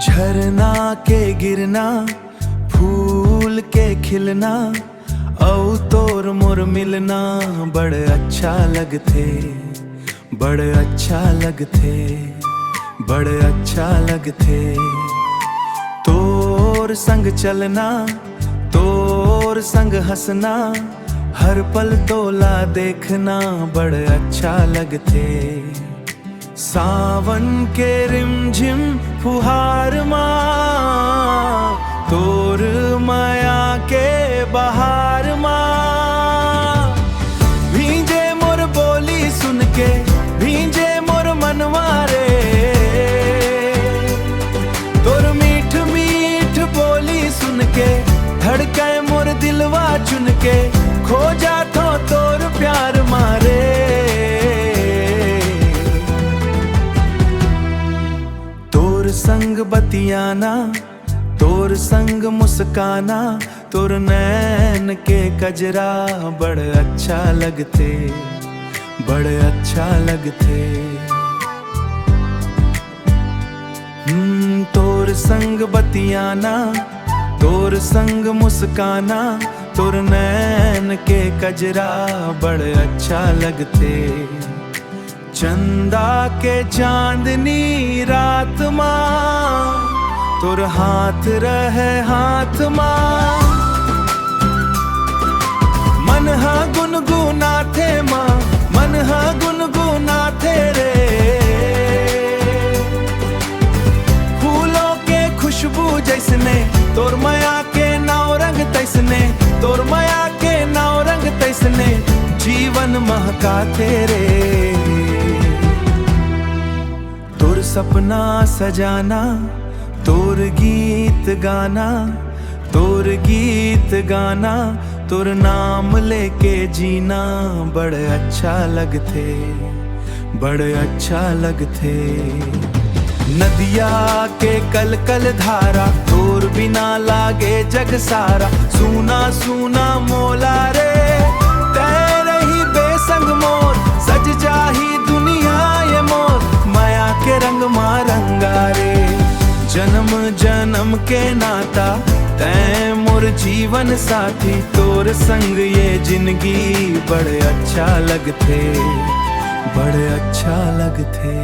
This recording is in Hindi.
झरना के गिरना, फूल के खिलना, औ तोर मोर मिलना बड़े अच्छा लगथे, बड़े अच्छा लगथे, बड़े अच्छा लगथे। तोर संग चलना, तोर संग हंसना, हर पल तोला देखना बड़े अच्छा लगथे। सावन के रिमझिम फुहार माँ, तोर माया के बहार माँ। भींजे मोर बोली सुन के, भींजे मोर मनवा रे, तोर मीठ मीठ बोली सुन के, धड़के मोर दिलवा चुन के, खो जातो तोर प्यार मारे। तोर संग बतियाना, तोर संग मुस्काना, तोर नैन के कजरा बड़े अच्छा लगते, बड़े अच्छा लगते। तोर संग बतियाना, तोर संग मुस्काना, तोर नैन के कजरा बड़े अच्छा लगते। चंदा के चांदनी रात माँ, तोर हाथ रहे हाथ माँ। मन हा गुनगुना थे माँ, मन हा गुनगुना थे रे। फूलों के खुशबू जैसने, तोर माया के नाव रंग तैसने, तोर माया के नाव रंग तैसने, जीवन महका तेरे। तोर सपना सजाना, तोर गीत गाना, तोर गीत गाना, तोर नाम लेके जीना बड़े अच्छा लगते, बड़े अच्छा लगते। नदिया के कल कल धारा, तोर बिना लागे जग सारा, सूना सूना मोला रे। तेरे ही बेसंग मोर सज जाही दुनिया ये मोर, माया के रंग मा रंगारे। जन्म जन्म के नाता तैं मोर जीवन साथी, तोर संग ये जिंदगी बड़े अच्छा लगते, बड़े अच्छा लगते।